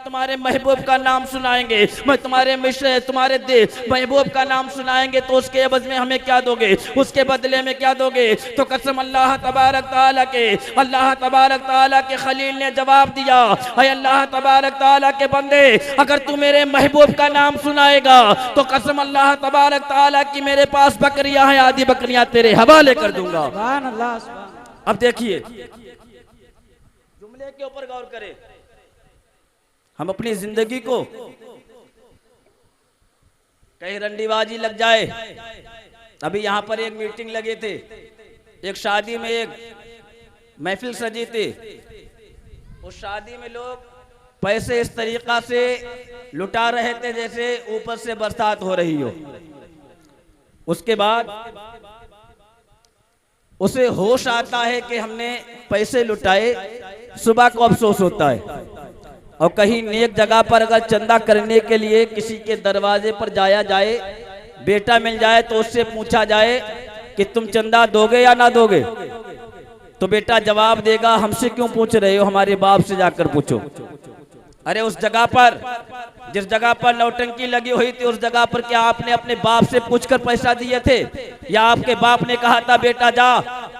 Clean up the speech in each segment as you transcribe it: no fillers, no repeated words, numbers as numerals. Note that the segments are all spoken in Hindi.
तुम्हारे महबूब का नाम सुनाएंगे, मैं तुम्हारे मिश्र तुम्हारे महबूब का नाम सुनाएंगे तो उसके एवज में हमें क्या दोगे, उसके बदले में क्या दोगे? तो कसम अल्लाह तबारक ताला के, अल्लाह तबारक ताला के खलील ने जवाब दिया, ऐ अल्लाह तबारक ताला के बंदे, अगर तू मेरे महबूब का नाम सुनाएगा तो कसम अल्लाह तबारक ताला की मेरे पास बकरियां हैं, आधी बकरियां तेरे हवाले कर दूंगा। अब देखिए जुमले के ऊपर गौर करें, हम अपनी जिंदगी को कहीं रंडीबाजी लग जाए। अभी यहाँ पर एक मीटिंग लगे थे, एक शादी में एक महफिल सजी थी। उस शादी में लोग पैसे इस तरीका से लुटा रहे थे जैसे ऊपर से बरसात हो रही हो। उसके बाद उसे होश आता है कि हमने पैसे लुटाए, सुबह को अफसोस होता है। और कहीं नेक जगह पर अगर चंदा करने के लिए किसी के दरवाजे पर जाया जाए, बेटा मिल जाए तो उससे पूछा जाए कि तुम चंदा दोगे या ना दोगे, तो बेटा जवाब देगा, हमसे क्यों पूछ रहे हो, हमारे बाप से जाकर पूछो। अरे उस जगह पर, जिस जगह पर नौटंकी लगी हुई थी, उस जगह पर क्या आपने अपने बाप से पूछकर पैसा दिए थे, या आपके बाप ने कहा था बेटा जा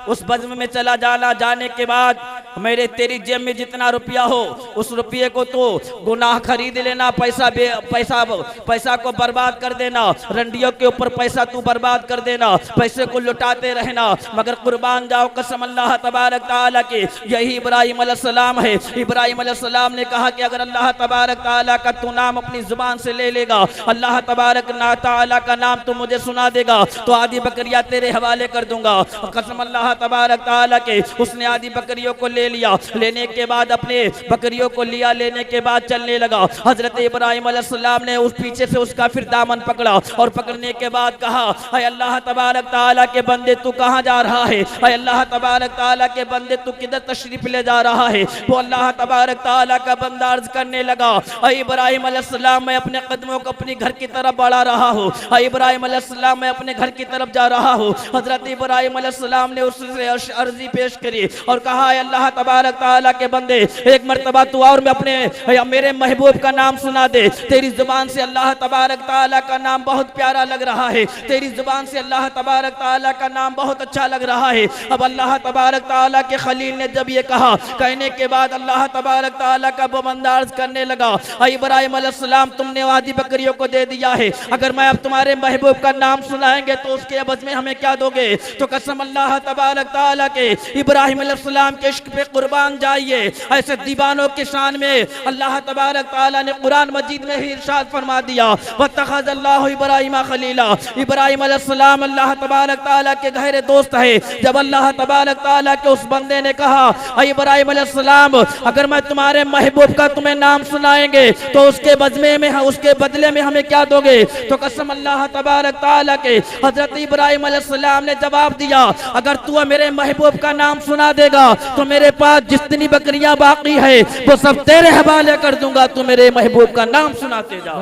उस बज़्म में चला जाना, जाने के बाद मेरे तेरी जेब में जितना रुपया हो उस रुपये को तो गुनाह खरीद लेना, पैसा को बर्बाद कर देना, रंडियों के ऊपर पैसा तू बर्बाद कर देना, पैसे को लुटाते रहना। मगर कुर्बान जाओ कसम अल्लाह तबारक ताला की, यही इब्राहिम अलैहिस्सलाम है। इब्राहिम अलैहिस्सलाम ने कहा कि अगर अल्लाह तबारक ताला का तू नाम अपनी जुबान से ले लेगा, अल्लाह तबारक ताला का नाम तू मुझे सुना देगा तो आधी बकरियां तेरे हवाले कर दूंगा। कसम अल्लाह तबारक ताला के, उसने आधी बकरियों को ले लिया। लेने के बाद अपने बकरियों को लिया, लेने के बाद चलने लगा। हजरत इब्राहिम अलैहिस्सलाम ने उस पीछे से उसका फिर दामन पकड़ा और पकड़ने के बाद कहा, ऐ अल्लाह तबारक ताला के बंदे तू कहां जा रहा है, ऐ अल्लाह तबारक ताला के बंदे तू किधर तशरीफ ले जा रहा है। वो अल्लाह तबारक ताला का बंदा अर्ज करने लगा, ऐ इब्राहिम अलैहिस्सलाम मैं अपने कदमों को अपनी घर की तरफ बढ़ा रहा हूँ, ऐ इब्राहिम अलैहिस्सलाम मैं अपने घर की तरफ जा रहा हूँ। हजरत इब्राहिम अलैहिस्सलाम ने उससे अर्जी पेश करी और कहा, अल्लाह तबारक ताला के बंदे एक मर्तबा तू और मैं अपने मेरे महबूब का नाम सुना दे। तेरी जुबान से अल्लाह तबारक ताला का नाम बहुत प्यारा लग रहा है, तेरी जुबान से अल्लाह तबारक ताला का नाम बहुत अच्छा लग रहा है। अब अल्लाह तबारक ताला के खलील ने जब ये कहा, कहने के बाद अल्लाह तबारक ताला का वो बंदा अर्ज करने लगा, ऐ इब्राहिम अलैहिस्सलाम तुमने आधी बकरियों को दे दिया है, अगर मैं अब तुम्हारे महबूब का नाम सुनाएंगे तो उसके एवज में हमें क्या दोगे? तो कसम अल्लाह तबारक ताला के, इब्राहिम अलैहिस्सलाम के इश्क पे कुर्बान जाइए। ऐसे दीवानों के शान में अल्लाह तबारक ताला ने कुरान मजीद में ही इरशाद फरमा दिया, वत्तखज़ल्लाहु इब्राहीम खलीला। इब्राहिम अलैहिस्सलाम अल्लाह तबारक ताला के गहरे दोस्त है। जब अल्लाह तबारक ताला के उस बंदे ने कहा, ऐ इब्राहिम अलैहिस्सलाम अगर मैं तुम्हारे महबूब का तुम्हें नाम सुनाएंगे तो उसके बदले में हमें क्या दोगे? तो कसम अल्लाह तबारक ताला के, हजरत इब्राहिम अलैहिस्सलाम ने जवाब दिया, अगर तू मेरे महबूब का नाम सुना देगा तो मेरे पास जितनी बकरियां बाकी है वो सब तेरे हवाले कर दूंगा, तू मेरे महबूब का नाम सुनाते जा।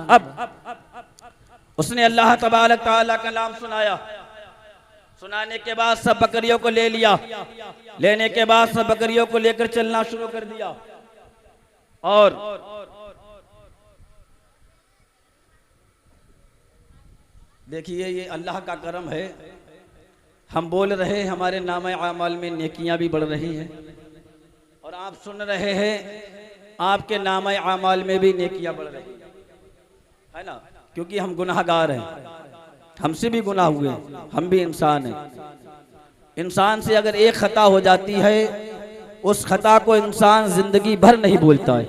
अब उसने अल्लाह तबारक ताला का नाम सुनाया, सुनाने के बाद सब बकरियों को ले लिया, लेने के बाद सब बकरियों को लेकर चलना शुरू कर दिया। और देखिए ये अल्लाह का करम है, हम बोल रहे हैं हमारे नाम आमाल में नेकियां भी बढ़ रही हैं, और आप सुन रहे हैं आपके नाम आमाल में भी नेकियां बढ़ रही है ना, क्योंकि हम गुनाहगार हैं, हमसे भी गुनाह हुए, हम भी इंसान हैं। इंसान से अगर एक खता हो जाती है उस खता को इंसान जिंदगी भर नहीं भूलता है।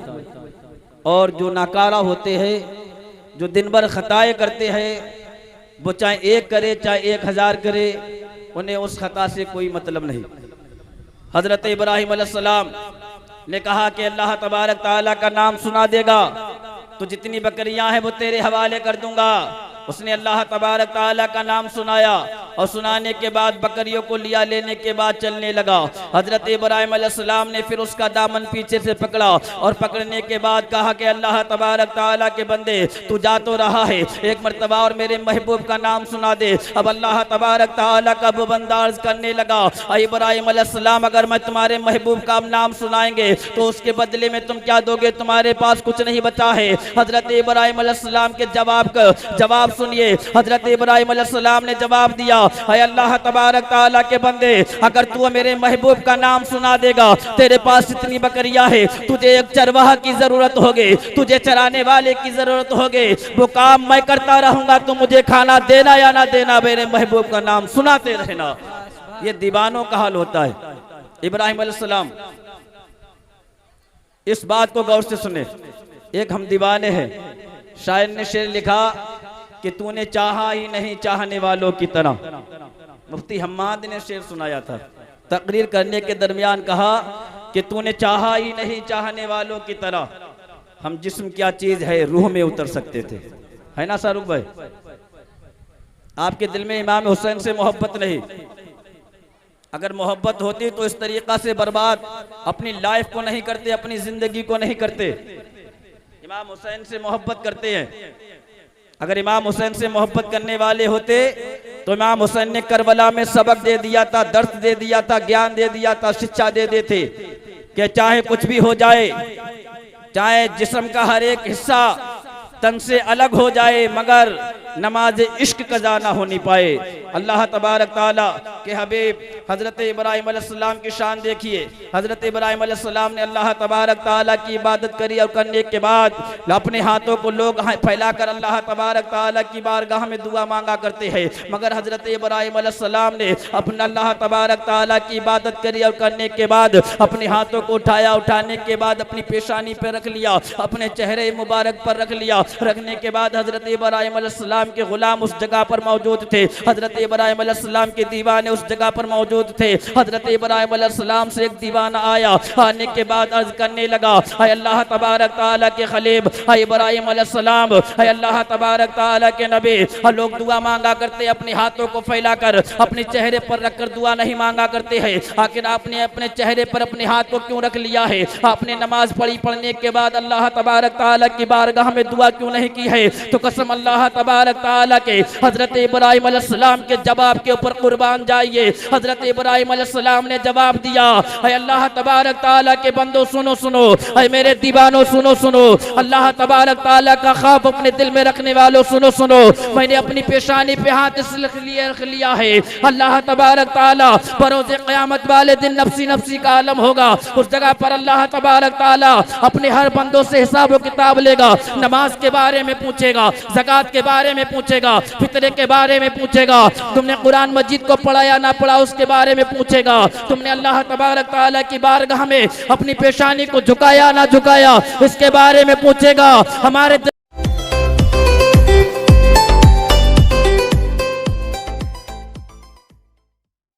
और जो नाकारा होते हैं, जो दिन भर खताएं करते हैं, वो चाहे एक करे चाहे 1000 करे, उन्हें उस खता से कोई मतलब नहीं। हजरत इब्राहिम अलैहिस्सलाम ने कहा कि अल्लाह तबारक ताला का नाम सुना देगा तो जितनी बकरियां हैं वो तेरे हवाले कर दूंगा। उसने अल्लाह तबारक ताला का नाम सुनाया और सुनाने के बाद बकरियों को लिया, लेने के बाद चलने लगा। हजरत इब्राहिम अलैहिस्सलाम ने फिर उसका दामन पीछे से पकड़ा और पकड़ने के बाद कहा कि अल्लाह तबारक तआला के बंदे तू जा तो रहा है, एक मर्तबा और मेरे महबूब का नाम सुना दे। अब अल्लाह तबारक तआला का वो बंदा अर्ज करने लगा, इब्राहिम अलैहिस्सलाम अगर मैं तुम्हारे महबूब का नाम सुनाएंगे तो उसके बदले में तुम क्या दोगे, तुम्हारे पास कुछ नहीं बचा है। हजरत इब्राहिम अलैहिस्सलाम के जवाब सुनिए। हजरत इब्राहिम अलैहिस्सलाम ने जवाब दिया, अल्लाह तबारक तआला के बंदे अगर तू मेरे महबूब का नाम सुना देगा, तेरे पास इतनी बकरियां है, तुझे एक चरवाहा की जरूरत होगी, तुझे चराने वाले की जरूरत होगी, वो काम मैं करता रहूंगा, तो मुझे खाना देना या ना देना, मेरे महबूब का नाम सुनाते रहना। ये दीवानों का हाल होता है। इब्राहिम अलैहिस्सलाम इस बात को गौर से सुने। एक हम दीवाने हैं, शायर ने शेर लिखा कि तूने चाहा ही नहीं चाहने वालों की तरह। मुफ्ती हम्माद ने शेर सुनाया था, तकरीर करने के दरमियान कहा कि तूने चाहा ही नहीं चाहने वालों की तरह। हम जिस्म क्या चीज है, रूह में उतर सकते थे, है ना शाहरुख भाई? आपके दिल में इमाम हुसैन से मोहब्बत नहीं, अगर मोहब्बत होती तो इस तरीका से बर्बाद अपनी लाइफ को नहीं करते, अपनी जिंदगी को नहीं करते। इमाम हुसैन से मोहब्बत करते हैं। अगर इमाम हुसैन से मोहब्बत करने वाले होते तो इमाम हुसैन ने करबला में सबक दे दिया था, दर्द दे दिया था, ज्ञान दे दिया था, शिक्षा दे देते कि चाहे कुछ भी हो जाए, चाहे जिस्म का हर एक हिस्सा तन से अलग हो जाए, मगर नमाज इश्क कज़ा ना होनी पाए। अल्लाह तबारक ताला के हबीब हजरत इब्राहिम अलैहिस्सलाम की शान देखिए। हजरत इब्राहिम अलैहिस्सलाम ने अल्लाह तबारक ताला की इबादत करी और करने के बाद अपने हाथों को लोग फैलाकर अल्लाह तबारक ताला की बारगाह में दुआ मांगा करते हैं, मगर हजरत इब्राहिम अलैहिस्सलाम ने अपना अल्लाह तबारक ताला की इबादत करी और करने के बाद अपने हाथों को उठाया, उठाने के बाद अपनी पेशानी पर रख लिया, अपने चेहरे मुबारक पर रख लिया। रखने के बाद हजरत इब्राहिम अलैहिस्सलाम के गुलाम उस जगह पर मौजूद थे, हजरत इब्राहिम अलैहिस्सलाम के दीवाने उस जगह पर मौजूद थे। हजरत इब्राहिम अलैहिस्सलाम से एक दीवाना आया, आने के बाद अर्ज करने लगा, हाय अल्लाह तबारक ताला के खलीब, हाय इब्राहिम अलैहिस्सलाम, हाय अल्लाह तबारक ताला के नबी, लोग दुआ मांगा करते अपने हाथों को फैलाकर, अपने चेहरे पर रखकर दुआ नहीं मांगा करते हैं। आखिर आपने अपने चेहरे पर अपने हाथ को क्यों रख लिया है? आपने नमाज पढ़ी, पढ़ने के बाद अल्लाह तबारक ताला की बारगाह में दुआ क्यों नहीं की है? तो कसम अल्लाह तबारक ताला के हजरत इब्राहिम अलैहिस्सलाम के जवाब के ऊपर कुर्बान जाइए। हजरत इब्राहिम अलैहिस्सलाम ने जवाब दिया, है अल्लाह तबारक ताला के बंदो सुनो सुनो, है मेरे दीवानों सुनो सुनो, अल्लाह तबारक ताला का खौफ अपने दिल में रखने वालों सुनो सुनो, मैंने अपनी पेशानी पे हाथ इसलिए रख लिया है, अल्लाह तबारक ताला बरोज़े क़यामत वाले दिन नफ्सी नफ्सी का आलम होगा। उस जगह पर अल्लाह तबारक ताला अपने हर बंदों से हिसाब व किताब लेगा। नमाज के बारे में पूछेगा, ज़कात के बारे में पूछेगा, फितरे के बारे में पूछेगा, तुमने कुरान मजीद को पढ़ा या ना पढ़ा उसके बारे में पूछेगा, तुमने अल्लाह तबारक ताला की बारगाह में अपनी पेशानी को झुकाया ना झुकाया इसके बारे में पूछेगा। हमारे